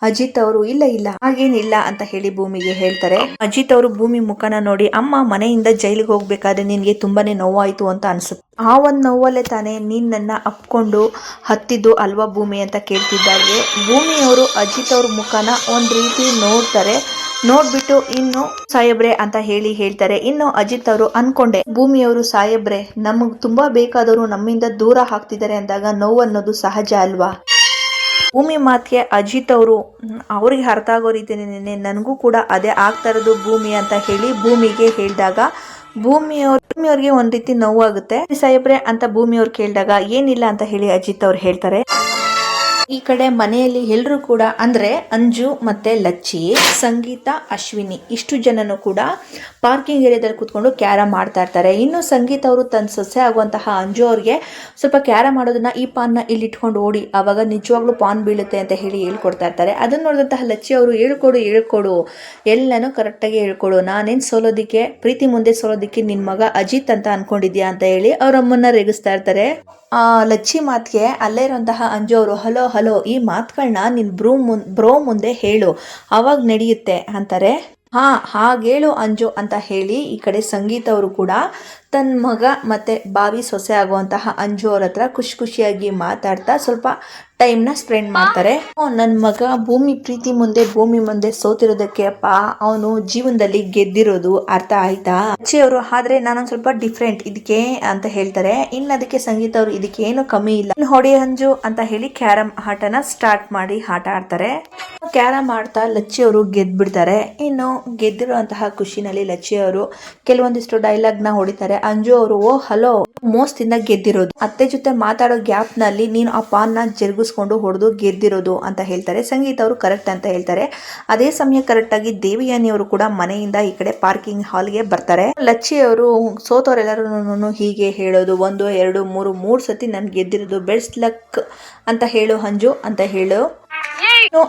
ಅಜಿತ್ ಅವರು ಇಲ್ಲ ಹಾಗೇನಿಲ್ಲ ಅಂತ ಹೇಳಿ ಭೂಮಿಗೆ ಹೇಳ್ತಾರೆ. ಅಜಿತ್ ಅವರು ಭೂಮಿ ಮುಖನ ನೋಡಿ ಅಮ್ಮ ಮನೆಯಿಂದ ಜೈಲಿಗೆ ಹೋಗ್ಬೇಕಾದ್ರೆ ನಿನ್ಗೆ ತುಂಬಾನೇ ನೋವಾಯ್ತು ಅಂತ ಅನ್ಸುತ್ತೆ. ಆ ಒಂದು ನೋವಲ್ಲೇ ತಾನೇ ನೀನ್ ನನ್ನ ಅಪ್ಕೊಂಡು ಹತ್ತಿದ್ದು ಅಲ್ವಾ ಭೂಮಿ ಅಂತ ಕೇಳ್ತಿದ್ದಾಗೆ ಭೂಮಿಯವರು ಅಜಿತ್ ಅವ್ರ ಮುಖನ ಒಂದ್ ರೀತಿ ನೋಡ್ತಾರೆ. ನೋಡ್ಬಿಟ್ಟು ಇನ್ನು ಸಾಹೇಬ್ರೆ ಅಂತ ಹೇಳ್ತಾರೆ. ಇನ್ನು ಅಜಿತ್ ಅವರು ಅನ್ಕೊಂಡೆ ಭೂಮಿಯವರು ಸಾಹೇಬ್ರೆ ನಮಗ್ ತುಂಬಾ ಬೇಕಾದವರು ನಮ್ಮಿಂದ ದೂರ ಆಗ್ತಿದ್ದಾರೆ ಅಂದಾಗ ನೋವು ಅನ್ನೋದು ಸಹಜ ಅಲ್ವಾ. ಭೂಮಿ ಮಾತಿಗೆ ಅಜಿತ್ ಅವರು ಅವ್ರಿಗೆ ಅರ್ಥ ಆಗೋ ರೀತಿನೇ ನನಗೂ ಕೂಡ ಅದೇ ಆಗ್ತಾ ಇರೋದು ಭೂಮಿ ಅಂತ ಹೇಳಿ ಭೂಮಿಗೆ ಹೇಳಿದಾಗ ಭೂಮಿಯವ್ರಿಗೆ ಒಂದ್ ರೀತಿ ನೋವಾಗುತ್ತೆ. ಸಾಹೇಬ್ರೆ ಅಂತ ಭೂಮಿಯವ್ರು ಕೇಳಿದಾಗ ಏನಿಲ್ಲ ಅಂತ ಹೇಳಿ ಅಜಿತ್ ಅವ್ರು ಹೇಳ್ತಾರೆ. ಈ ಕಡೆ ಮನೆಯಲ್ಲಿ ಎಲ್ಲರೂ ಕೂಡ ಅಂದ್ರೆ ಅಂಜು ಮತ್ತೆ ಲಚ್ಚಿ, ಸಂಗೀತ, ಅಶ್ವಿನಿ ಇಷ್ಟು ಜನನು ಕೂಡ ಪಾರ್ಕಿಂಗ್ ಏರಿಯಾದಲ್ಲಿ ಕೂತ್ಕೊಂಡು ಕ್ಯಾರಮ್ ಮಾಡ್ತಾ ಇರ್ತಾರೆ. ಇನ್ನು ಸಂಗೀತ ಅವರು ತನ್ನ ಸೊಸೆ ಆಗುವಂತಹ ಅಂಜು ಅವ್ರಿಗೆ ಸ್ವಲ್ಪ ಕ್ಯಾರಮ್ ಮಾಡೋದನ್ನ ಈ ಪಾನ್ನ ಇಲ್ಲಿ ಇಟ್ಕೊಂಡು ಓಡಿ ಅವಾಗ ನಿಜವಾಗ್ಲೂ ಪಾನ್ ಬೀಳುತ್ತೆ ಅಂತ ಹೇಳಿ ಹೇಳ್ಕೊಡ್ತಾ ಇರ್ತಾರೆ. ಅದನ್ನ ನೋಡಿದಂತಹ ಲಚ್ಚಿ ಅವರು ಹೇಳ್ಕೊಡು ಎಲ್ಲನೂ ಕರೆಕ್ಟಾಗಿ ಹೇಳ್ಕೊಡು, ನಾನೇನು ಸೋಲೋದಿಕ್ಕೆ ಪ್ರೀತಿ ಮುಂದೆ ಸೋಲೋದಿಕ್ಕೆ ನಿನ್ ಮಗ ಅಜಿತ್ ಅಂತ ಅನ್ಕೊಂಡಿದ್ಯಾ ಅಂತ ಹೇಳಿ ಅವ್ರ ಅಮ್ಮನ್ನ ರೇಗಿಸ್ತಾ ಇರ್ತಾರೆ. ಲಚ್ಚಿ ಮಾತಿಗೆ ಅಲ್ಲೇ ಇರುವಂತಹ ಅಂಜು ಅವರು ಹಲೋ ಈ ಮಾತುಗಳನ್ನ ನಿನ್ ಬ್ರೋ ಮುಂದೆ ಹೇಳು ಅವಾಗ ನಡೆಯುತ್ತೆ ಅಂತಾರೆ. ಹಾಗೇಳು ಅಂಜು ಅಂತ ಹೇಳಿ ಈ ಕಡೆ ಸಂಗೀತ ಅವರು ಕೂಡ ತನ್ನ ಮಗ ಮತ್ತೆ ಬಾವಿ ಸೊಸೆ ಆಗುವಂತಹ ಅಂಜು ಅವ್ರ ಹತ್ರ ಖುಷಿಯಾಗಿ ಮಾತಾಡ್ತಾ ಸ್ವಲ್ಪ ಟೈಮ್ನ ಸ್ಪೆಂಡ್ ಮಾಡ್ತಾರೆ. ನನ್ನ ಮಗ ಭೂಮಿ ಮುಂದೆ ಸೋತಿರೋದಕ್ಕೆ ಅಪ್ಪ ಅವನು ಜೀವನದಲ್ಲಿ ಗೆದ್ದಿರೋದು ಅರ್ಥ ಆಯ್ತಾ ಅಚ್ಚಿ ಅವರು. ಆದ್ರೆ ನಾನೊಂದ್ ಸ್ವಲ್ಪ ಡಿಫ್ರೆಂಟ್ ಇದಕ್ಕೆ ಅಂತ ಹೇಳ್ತಾರೆ. ಇನ್ನು ಅದಕ್ಕೆ ಸಂಗೀತ ಅವರು ಇದಕ್ಕೆ ಏನು ಕಮ್ಮಿ ಇಲ್ಲ, ಹೊಡಿ ಅಂಜು ಅಂತ ಹೇಳಿ ಕ್ಯಾರಮ್ ಆಟನ ಸ್ಟಾರ್ಟ್ ಮಾಡಿ ಆಟ ಆಡ್ತಾರೆ. ಕ್ಯಾರಮ್ ಆಡ್ತಾ ಲಚ್ಚಿ ಅವರು ಗೆದ್ಬಿಡ್ತಾರೆ. ಇನ್ನು ಗೆದ್ದಿರುವಂತಹ ಖುಷಿನಲ್ಲಿ ಲಚ್ಚಿ ಅವರು ಕೆಲವೊಂದಿಷ್ಟು ಡೈಲಾಗ್ ನ ಹೊಡಿತಾರೆ. ಅಂಜು ಅವರು ಹಲೋ ಮೋಸದಿಂದ ಗೆದ್ದಿರೋದು, ಅತ್ತೆ ಜೊತೆ ಮಾತಾಡೋ ಗ್ಯಾಪ್ ನಲ್ಲಿ ನೀನು ಆ ಪಾನ್ನ ಜರುಗಿಸ್ಕೊಂಡು ಹೊಡೆದು ಗೆದ್ದಿರೋದು ಅಂತ ಹೇಳ್ತಾರೆ. ಸಂಗೀತ ಅವರು ಕರೆಕ್ಟ್ ಅಂತ ಹೇಳ್ತಾರೆ. ಅದೇ ಸಮಯ ಕರೆಕ್ಟ್ ಆಗಿ ದೇವಯಾನಿ ಅವರು ಕೂಡ ಮನೆಯಿಂದ ಈ ಕಡೆ ಪಾರ್ಕಿಂಗ್ ಹಾಲ್ಗೆ ಬರ್ತಾರೆ. ಲಚ್ಚಿ ಅವರು ಸೋತವರೆಲ್ಲರೂ ಹೀಗೆ ಹೇಳೋದು 1 2 3 ಸತಿ ನನ್ ಗೆದ್ದಿರೋದು ಬೆಸ್ಟ್ ಲಕ್ ಅಂತ ಹೇಳು ಅಂಜು ಅಂತ ಹೇಳು.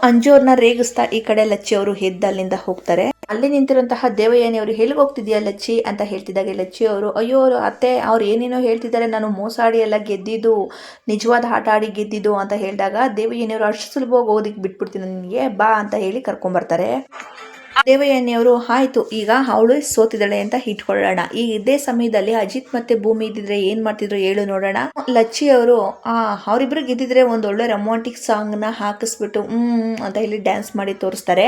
ಅಂಜು ಅವ್ರನ್ನ ರೇಗಿಸ್ತಾ ಈ ಕಡೆ ಲಚ್ಚಿ ಅವರು ಅಲ್ಲಿಂದ ಹೋಗ್ತಾರೆ. ಅಲ್ಲಿ ನಿಂತಿರುವಂತಹ ದೇವಯಾನಿ ಅವರು ಎಲ್ಲಿಗೆ ಹೋಗ್ತಿದ್ಯಾ ಲಚ್ಚಿ ಅಂತ ಹೇಳ್ತಿದ್ದಾಗ ಲಚ್ಚಿ ಅವರು ಅಯ್ಯೋ ಅತ್ತೆ ಅವ್ರು ಏನೇನೋ ಹೇಳ್ತಿದ್ದಾರೆ, ನಾನು ಮೋಸಾಡಿ ಎಲ್ಲ ಗೆದ್ದಿದ್ದು ನಿಜವಾದ ಆಟ ಆಡಿ ಗೆದ್ದಿದ್ದು ಅಂತ ಹೇಳಿದಾಗ ದೇವಯಾನಿ ಅವರು ಅಷ್ಟು ಸುಲಭವಾಗಿ ಓದಿಕ್ ಬಿಟ್ಬಿಡ್ತೀನಿ ನಿನಗೆ ಬಾ ಅಂತ ಹೇಳಿ ಕರ್ಕೊಂಡ್ಬರ್ತಾರೆ. ದೇವಯಾನಿಯವರು ಆಯ್ತು ಈಗ ಅವಳು ಸೋತಿದ್ದಾಳೆ ಅಂತ ಇಟ್ಕೊಳ್ಳೋಣ. ಈಗ ಇದೇ ಸಮಯದಲ್ಲಿ ಅಜಿತ್ ಮತ್ತೆ ಭೂಮಿ ಇದ್ದಿದ್ರೆ ಏನ್ ಮಾಡ್ತಿದ್ರು ಹೇಳು ನೋಡೋಣ. ಲಚ್ಚಿ ಅವರು ಅವರಿಬ್ರು ಗೆದ್ದಿದ್ರೆ ಒಂದ್ ಒಳ್ಳೆ ರೊಮ್ಯಾಂಟಿಕ್ ಸಾಂಗ್ ನ ಹಾಕಿಸ್ಬಿಟ್ಟು ಅಂತ ಹೇಳಿ ಡ್ಯಾನ್ಸ್ ಮಾಡಿ ತೋರಿಸ್ತಾರೆ.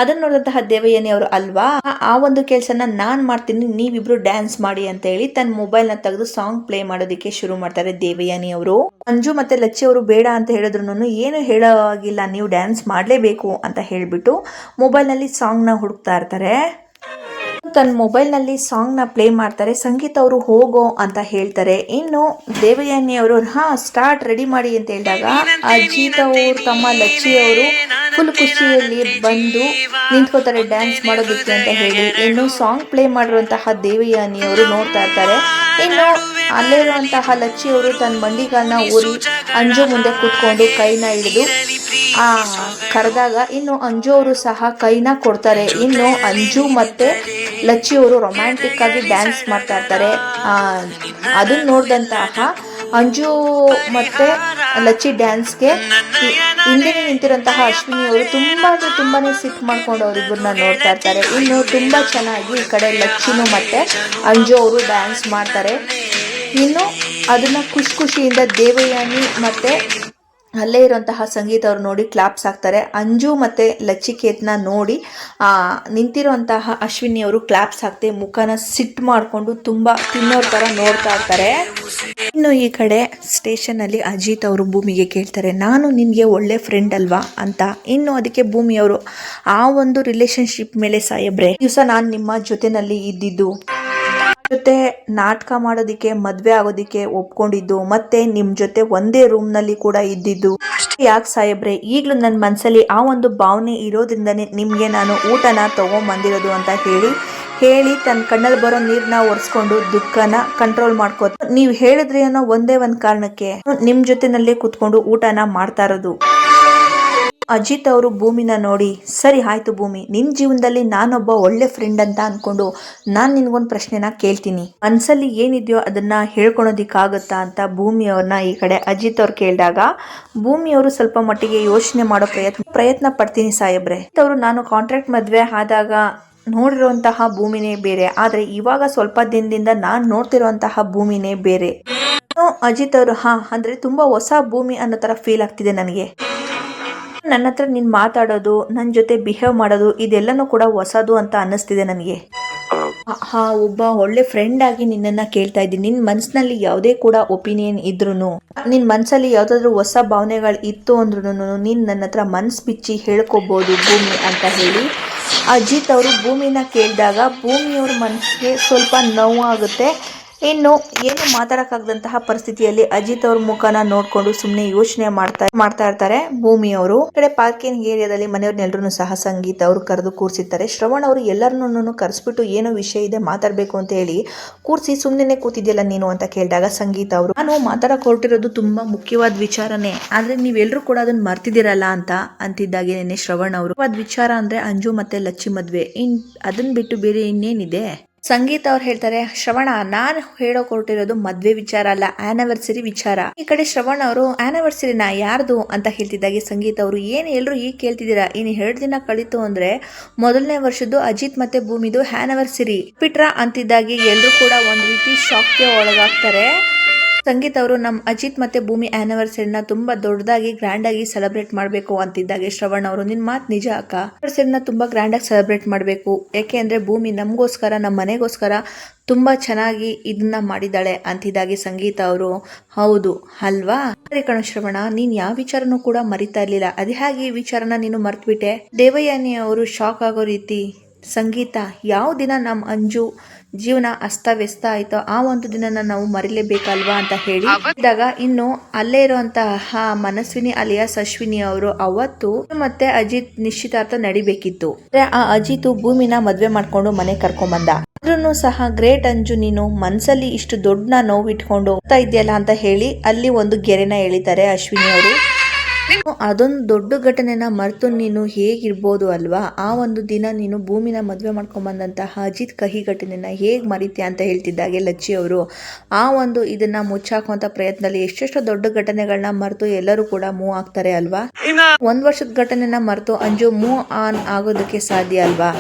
ಅದನ್ನ ನೋಡಿದಂತಹ ದೇವಯಾನಿ ಅವರು ಅಲ್ವಾ ಆ ಒಂದು ಕೆಲ್ಸನ ನಾನ್ ಮಾಡ್ತೀನಿ ನೀವಿಬ್ರು ಡ್ಯಾನ್ಸ್ ಮಾಡಿ ಅಂತ ಹೇಳಿ ತನ್ನ ಮೊಬೈಲ್ ನ ತೆಗೆದು ಸಾಂಗ್ ಪ್ಲೇ ಮಾಡೋದಕ್ಕೆ ಶುರು ಮಾಡ್ತಾರೆ ದೇವಯಾನಿ ಅವರು. ಅಂಜು ಮತ್ತೆ ಲಚ್ಚಿ ಅವರು ಬೇಡ ಅಂತ ಹೇಳಿದ್ರು ಏನು ಹೇಳೋವಾಗಿಲ್ಲ, ನೀವು ಡ್ಯಾನ್ಸ್ ಮಾಡ್ಲೇಬೇಕು ಅಂತ ಹೇಳ್ಬಿಟ್ಟು ಮೊಬೈಲ್ ನಲ್ಲಿ ಸಾಂಗ್ ನ ಹುಡುಕ್ತಾ ಇರ್ತಾರೆ. ತನ್ನ ಮೊಬೈಲ್ ನಲ್ಲಿ ಸಾಂಗ್ ನ ಪ್ಲೇ ಮಾಡ್ತಾರೆ. ಸಂಗೀತ ಅವರು ಹೋಗೋ ಅಂತ ಹೇಳ್ತಾರೆ. ಇನ್ನು ದೇವಯಾನಿ ಅವರು ಸ್ಟಾರ್ಟ್ ರೆಡಿ ಮಾಡಿ ಅಂತ ಹೇಳಿದಾಗ ಅಜಿತ್ ಅವರು ತಮ್ಮ ಲಚ್ಚಿ ಅವರು ಫುಲ್ ಖುಷಿಯಲ್ಲಿ ಬಂದು ನಿಂತ್ಕೋತಾರೆ ಡ್ಯಾನ್ಸ್ ಮಾಡೋದಕ್ಕೆ ಅಂತ ಹೇಳಿ. ಇನ್ನು ಸಾಂಗ್ ಪ್ಲೇ ಮಾಡಿರುವಂತಹ ದೇವಯಾನಿ ಅವರು ನೋಡ್ತಾ ಇರ್ತಾರೆ. ಇನ್ನು ಅಲ್ಲಿರುವಂತಹ ಲಚ್ಚಿ ಅವರು ತನ್ನ ಮಂಡಿಗಾಲನ್ನ ಊರಿ ಅಂಜು ಮುಂದೆ ಕೂತ್ಕೊಂಡು ಕೈನ ಹಿಡಿದು ಕರೆದಾಗ ಇನ್ನು ಅಂಜು ಅವರು ಸಹ ಕೈನ ಕೊಡ್ತಾರೆ. ಇನ್ನು ಅಂಜು ಮತ್ತೆ ಲಚ್ಚಿ ಅವರು ರೊಮ್ಯಾಂಟಿಕ್ ಆಗಿ ಡ್ಯಾನ್ಸ್ ಮಾಡ್ತಾ ಇರ್ತಾರೆ. ಅದನ್ನ ನೋಡಿದಂತಹ ಅಂಜು ಮತ್ತೆ ಲಚ್ಚಿ ಡ್ಯಾನ್ಸ್ಗೆ ಹಿಂದೆ ನಿಂತಿರುವಂತಹ ಅಶ್ವಿನಿ ಅವರು ತುಂಬಾನೇ ಸಿಟ್ ಮಾಡ್ಕೊಂಡು ಅವರಿಬ್ಬರನ್ನ ನೋಡ್ತಾ ಇರ್ತಾರೆ. ಇನ್ನು ತುಂಬಾ ಚೆನ್ನಾಗಿ ಈ ಕಡೆ ಲಚ್ಚಿನು ಮತ್ತೆ ಅಂಜು ಅವರು ಡ್ಯಾನ್ಸ್ ಮಾಡ್ತಾರೆ. ಇನ್ನು ಅದನ್ನ ಖುಷಿಯಿಂದ ದೇವಯಾನಿ ಮತ್ತೆ ಅಲ್ಲೇ ಇರುವಂತಹ ಸಂಗೀತ ಅವ್ರು ನೋಡಿ ಕ್ಲಾಪ್ಸ್ ಹಾಕ್ತಾರೆ. ಅಂಜು ಮತ್ತೆ ಲಚಿಕೇತ್ನ ನೋಡಿ ನಿಂತಿರುವಂತಹ ಅಶ್ವಿನಿ ಅವರು ಕ್ಲಾಪ್ಸ್ ಹಾಕ್ತೆ ಮುಖನ ಸಿಟ್ ಮಾಡಿಕೊಂಡು ತುಂಬಾ ತಿನ್ನೋರ್ ತರ ನೋಡ್ತಾ ಇರ್ತಾರೆ. ಇನ್ನು ಈ ಕಡೆ ಸ್ಟೇಷನ್ ಅಲ್ಲಿ ಅಜಿತ್ ಅವರು ಭೂಮಿಗೆ ಕೇಳ್ತಾರೆ, ನಾನು ನಿನ್ಗೆ ಒಳ್ಳೆ ಫ್ರೆಂಡ್ ಅಲ್ವಾ ಅಂತ. ಇನ್ನು ಅದಕ್ಕೆ ಭೂಮಿ ಅವರು, ಆ ಒಂದು ರಿಲೇಶನ್ಶಿಪ್ ಮೇಲೆ ಸಾಯಬ್ರೆ ದಿವಸ ನಾನು ನಿಮ್ಮ ಜೊತೆನಲ್ಲಿ ಇದ್ದಿದ್ದು, ಜೊತೆ ನಾಟಕ ಮಾಡೋದಿಕ್ಕೆ ಮದ್ವೆ ಆಗೋದಿಕ್ಕೆ ಒಪ್ಕೊಂಡಿದ್ದು, ಮತ್ತೆ ನಿಮ್ ಜೊತೆ ಒಂದೇ ರೂಮ್ ನಲ್ಲಿ ಕೂಡ ಇದ್ದಿದ್ದು ಯಾಕೆ ಸಾಯಬ್ರೆ, ಈಗ್ಲೂ ನನ್ನ ಮನ್ಸಲ್ಲಿ ಆ ಒಂದು ಭಾವನೆ ಇರೋದ್ರಿಂದನೇ ನಿಮ್ಗೆ ನಾನು ಊಟನ ತಗೊಂಬಂದಿರೋದು ಅಂತ ಹೇಳಿ ತನ್ನ ಕಣ್ಣಲ್ಲಿ ಬರೋ ನೀರ್ನ ಒರೆಸ್ಕೊಂಡು ದುಃಖನ ಕಂಟ್ರೋಲ್ ಮಾಡ್ಕೋತ, ನೀವ್ ಹೇಳಿದ್ರಿ ಅನ್ನೋ ಒಂದೇ ಒಂದ್ ಕಾರಣಕ್ಕೆ ನಿಮ್ ಜೊತೆನಲ್ಲೇ ಕುತ್ಕೊಂಡು ಊಟನ ಮಾಡ್ತಾ ಇರೋದು. ಅಜಿತ್ ಅವರು ಭೂಮಿನ ನೋಡಿ, ಸರಿ ಆಯ್ತು ಭೂಮಿ, ನಿನ್ ಜೀವನದಲ್ಲಿ ನಾನೊಬ್ಬ ಒಳ್ಳೆ ಫ್ರೆಂಡ್ ಅಂತ ಅನ್ಕೊಂಡು ನಾನ್ ನಿನ್ಗೊಂದು ಪ್ರಶ್ನೆನ ಕೇಳ್ತೀನಿ, ಮನ್ಸಲ್ಲಿ ಏನಿದೆಯೋ ಅದನ್ನ ಹೇಳ್ಕೊಳೋದಿಕ್ಕಾಗತ್ತಾ ಅಂತ ಭೂಮಿ ಅವ್ರನ್ನ ಈ ಕಡೆ ಅಜಿತ್ ಅವ್ರು ಕೇಳಿದಾಗ ಭೂಮಿ ಅವರು ಸ್ವಲ್ಪ ಮಟ್ಟಿಗೆ ಯೋಚನೆ ಮಾಡೋ ಪ್ರಯತ್ನ ಪಡ್ತೀನಿ ಸಾಹೇಬ್ರೆ. ಅವರು ನಾನು ಕಾಂಟ್ರಾಕ್ಟ್ ಮದ್ವೆ ಆದಾಗ ನೋಡಿರುವಂತಹ ಭೂಮಿನೇ ಬೇರೆ, ಆದ್ರೆ ಇವಾಗ ಸ್ವಲ್ಪ ದಿನದಿಂದ ನಾನ್ ನೋಡ್ತಿರುವಂತಹ ಭೂಮಿನೇ ಬೇರೆ. ಅಜಿತ್ ಅವರು, ಅಂದ್ರೆ ತುಂಬಾ ಹೊಸ ಭೂಮಿ ಅನ್ನೋ ತರ ಫೀಲ್ ಆಗ್ತಿದೆ ನನಗೆ. ನನ್ನ ಹತ್ರ ನೀನ್ ಮಾತಾಡೋದು, ನನ್ನ ಜೊತೆ ಬಿಹೇವ್ ಮಾಡೋದು ಇದೆಲ್ಲನೂ ಕೂಡ ಹೊಸದು ಅಂತ ಅನ್ನಿಸ್ತಿದೆ ನನಗೆ. ಒಬ್ಬ ಒಳ್ಳೆ ಫ್ರೆಂಡ್ ಆಗಿ ನಿನ್ನನ್ನ ಕೇಳ್ತಾ ಇದ್ದೀನಿ, ನಿನ್ ಮನ್ಸಿನಲ್ಲಿ ಯಾವುದೇ ಕೂಡ ಒಪಿನಿಯನ್ ಇದ್ರೂನು, ನಿನ್ ಮನ್ಸಲ್ಲಿ ಯಾವ್ದಾದ್ರು ಹೊಸ ಭಾವನೆಗಳು ಇತ್ತು ಅಂದ್ರೂ ನೀನ್ ನನ್ನ ಹತ್ರ ಮನ್ಸ್ ಬಿಚ್ಚಿ ಹೇಳ್ಕೋಬಹುದು ಭೂಮಿ ಅಂತ ಹೇಳಿ ಅಜಿತ್ ಅವರು ಭೂಮಿನ ಕೇಳಿದಾಗ ಭೂಮಿಯವ್ರ ಮನಸ್ಸಿಗೆ ಸ್ವಲ್ಪ ನೋವಾಗುತ್ತೆ. ಇನ್ನು ಏನು ಮಾತಾಡಕ್ಕಾಗದಂತಹ ಪರಿಸ್ಥಿತಿಯಲ್ಲಿ ಅಜಿತ್ ಅವ್ರ ಮುಖನ ನೋಡ್ಕೊಂಡು ಸುಮ್ಮನೆ ಯೋಚನೆ ಮಾಡ್ತಾ ಇರ್ತಾರೆ ಭೂಮಿಯವರು. ಕಡೆ ಪಾರ್ಕಿಂಗ್ ಏರಿಯಾದಲ್ಲಿ ಮನೆಯವ್ರನ್ನೆಲ್ಲರೂ ಸಹ ಸಂಗೀತ ಅವರು ಕರೆದು ಕೂರಿಸಿರ್ತಾರೆ. ಶ್ರವಣ್ ಅವರು ಎಲ್ಲರನ್ನೂ ಕರೆಸ್ಬಿಟ್ಟು ಏನೋ ವಿಷಯ ಇದೆ ಮಾತಾಡ್ಬೇಕು ಅಂತ ಹೇಳಿ ಕೂರಿಸಿ, ಸುಮ್ಮನೆ ಕೂತಿದ್ಯಲ್ಲ ನೀನು ಅಂತ ಕೇಳಿದಾಗ ಸಂಗೀತ ಅವರು, ನಾನು ಮಾತಾಡಕ್ ಹೊರಟಿರೋದು ತುಂಬಾ ಮುಖ್ಯವಾದ ವಿಚಾರನೇ, ಆದ್ರೆ ನೀವೆಲ್ಲರೂ ಕೂಡ ಅದನ್ನ ಮರ್ತಿದಿರಲ್ಲ ಅಂತಿದ್ದಾಗೆ ಶ್ರವಣ್ ಅವರು, ಅದ್ ವಿಚಾರ ಅಂದ್ರೆ ಅಂಜು ಮತ್ತೆ ಲಚ್ಚಿ ಮದ್ವೆ, ಅದನ್ನ ಬಿಟ್ಟು ಬೇರೆ ಇನ್ನೇನಿದೆ. ಸಂಗೀತ ಅವ್ರು ಹೇಳ್ತಾರೆ, ಶ್ರವಣ ನಾನು ಹೇಳೋಕ್ ಹೊರಟಿರೋದು ಮದ್ವೆ ವಿಚಾರ ಅಲ್ಲ, ಆನಿವರ್ಸರಿ ವಿಚಾರ. ಈ ಕಡೆ ಶ್ರವಣ್ ಅವರು, ಆನಿವರ್ಸರಿನ ಯಾರ್ದು ಅಂತ ಹೇಳ್ತಿದ್ದಾಗೆ ಸಂಗೀತ ಅವರು, ಏನ್ ಎಲ್ರು ಈಗ ಕೇಳ್ತಿದ್ದೀರಾ, ಇನ್ನು 2 ದಿನ ಕಳೀತು ಅಂದ್ರೆ ಮೊದಲನೇ ವರ್ಷದ್ದು ಅಜಿತ್ ಮತ್ತೆ ಭೂಮಿದು ಆನಿವರ್ಸರಿ ಬಿಟ್ರ ಅಂತಿದ್ದಾಗೆ ಎಲ್ರು ಕೂಡ ಒಂದ್ ರೀತಿ ಶಾಕ್ಗೆ ಒಳಗಾಗ್ತಾರೆ. ಸಂಗೀತ ಅವರು, ನಮ್ಮ ಅಜಿತ್ ಮತ್ತೆ ಭೂಮಿ ಆನಿವರ್ಸರಿನ ತುಂಬಾ ದೊಡ್ಡದಾಗಿ ಗ್ರ್ಯಾಂಡ್ ಆಗಿ ಸೆಲೆಬ್ರೇಟ್ ಮಾಡಬೇಕು ಅಂತಿದ್ದಾಗೆ ಶ್ರವಣ್ ಅವರು, ನಿನ್ ಮಾತು ನಿಜ ಅಕ್ಕ, ಆನಿವರ್ಸರಿನ ತುಂಬಾ ಗ್ರ್ಯಾಂಡ್ ಆಗಿ ಸೆಲೆಬ್ರೇಟ್ ಮಾಡಬೇಕು, ಯಾಕೆ ಅಂದ್ರೆ ಭೂಮಿ ನಮಗೋಸ್ಕರ ನಮ್ಮ ಮನೆಗೋಸ್ಕರ ತುಂಬಾ ಚೆನ್ನಾಗಿ ಇದನ್ನ ಮಾಡಿದ್ದಾಳೆ ಅಂತಿದ್ದಾಗೆ ಸಂಗೀತ ಅವರು, ಹೌದು ಅಲ್ವಾ, ಸರಿ ಕಣ ಶ್ರವಣ, ನೀನ್ ಯಾವ ವಿಚಾರನೂ ಕೂಡ ಮರಿತಾ ಇರ್ಲಿಲ್ಲ, ಅದೇ ಹಾಗೆ ಈ ವಿಚಾರನ ನೀನು ಮರ್ತ್ಬಿಟ್ಟೆ. ದೇವಯಾನಿ ಅವರು ಶಾಕ್ ಆಗೋ ರೀತಿ, ಸಂಗೀತ, ಯಾವ ದಿನ ನಮ್ಮ ಅಂಜು ಜೀವನ ಅಸ್ತವ್ಯಸ್ತ ಆಯ್ತೋ ಆ ಒಂದು ದಿನನ ನಾವು ಮರಿಲೇಬೇಕಲ್ವಾ ಅಂತ ಹೇಳಿದಾಗ, ಇನ್ನು ಅಲ್ಲೇ ಇರುವಂತಹ ಮನಸ್ವಿನಿ ಅಲಿಯಾಸ್ ಅಶ್ವಿನಿ ಅವರು, ಅವತ್ತು ಮತ್ತೆ ಅಜಿತ್ ನಿಶ್ಚಿತಾರ್ಥ ನಡಿಬೇಕಿತ್ತು, ಆ ಅಜಿತ್ ಭೂಮಿನ ಮದ್ವೆ ಮಾಡ್ಕೊಂಡು ಮನೆ ಕರ್ಕೊಂಡ್ ಬಂದ. ಆದ್ರೂ ಸಹ ಗ್ರೇಟ್ ಅಂಜು, ನೀನು ಮನ್ಸಲ್ಲಿ ಇಷ್ಟು ದೊಡ್ಡ ನೋವು ಇಟ್ಕೊಂಡು ಹೋಗ್ತಾ ಇದೆಯಲ್ಲ ಅಂತ ಹೇಳಿ ಅಲ್ಲಿ ಒಂದು ಗೆರೆನ ಎಳಿತಾರೆ ಅಶ್ವಿನಿ ಅವರು. ಅದೊಂದು ದೊಡ್ಡ ಘಟನೆನ ಮರೆತು ನೀನು ಹೇಗಿರ್ಬೋದು ಅಲ್ವಾ, ಆ ಒಂದು ದಿನ ನೀನು ಭೂಮಿನ ಮದುವೆ ಮಾಡ್ಕೊಂಡ್ ಬಂದಂತಹ ಅಜಿತ್ ಕಹಿ ಘಟನೆನ ಹೇಗ್ ಮರಿತೀಯ ಅಂತ ಹೇಳ್ತಿದ್ದಾಗೆ ಲಚ್ಚಿ ಅವರು ಆ ಒಂದು ಇದನ್ನ ಮುಚ್ಚಾಕುವಂತ ಪ್ರಯತ್ನದಲ್ಲಿ ಎಷ್ಟೆಷ್ಟು ದೊಡ್ಡ ಘಟನೆಗಳನ್ನ ಮರೆತು ಎಲ್ಲರೂ ಕೂಡ ಮೂವ್ ಆಗ್ತಾರೆ ಅಲ್ವಾ. 1 ವರ್ಷದ ಘಟನೆನ ಮರೆತು ಅಂಜು ಮೂವ್ ಆನ್ ಆಗೋದಕ್ಕೆ ಸಾಧ್ಯ ಅಲ್ವಾ.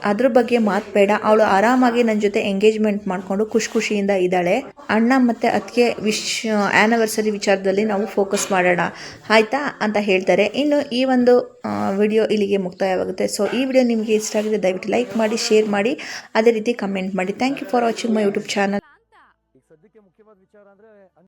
ಅದ್ರ ಬಗ್ಗೆ ಮಾತ್ ಬೇಡ, ಅವಳು ಆರಾಮಾಗಿ ನನ್ನ ಜೊತೆ ಎಂಗೇಜ್ಮೆಂಟ್ ಮಾಡ್ಕೊಂಡು ಖುಷಿಯಿಂದ ಇದ್ದಾಳೆ. ಅಣ್ಣ ಮತ್ತೆ ಅದಕ್ಕೆ ಆನಿವರ್ಸರಿ ವಿಚಾರದಲ್ಲಿ ನಾವು ಫೋಕಸ್ ಮಾಡೋಣ ಆಯ್ತಾ ಅಂತ ಹೇಳ್ತಾರೆ. ಇನ್ನು ಈ ಒಂದು ವಿಡಿಯೋ ಇಲ್ಲಿಗೆ ಮುಕ್ತಾಯವಾಗುತ್ತೆ. ಸೊ ಈ ವಿಡಿಯೋ ನಿಮಗೆ ಇಷ್ಟ ಆಗಿದೆ ದಯವಿಟ್ಟು ಲೈಕ್ ಮಾಡಿ, ಶೇರ್ ಮಾಡಿ, ಅದೇ ರೀತಿ ಕಮೆಂಟ್ ಮಾಡಿ. Thank you for watching my YouTube channel.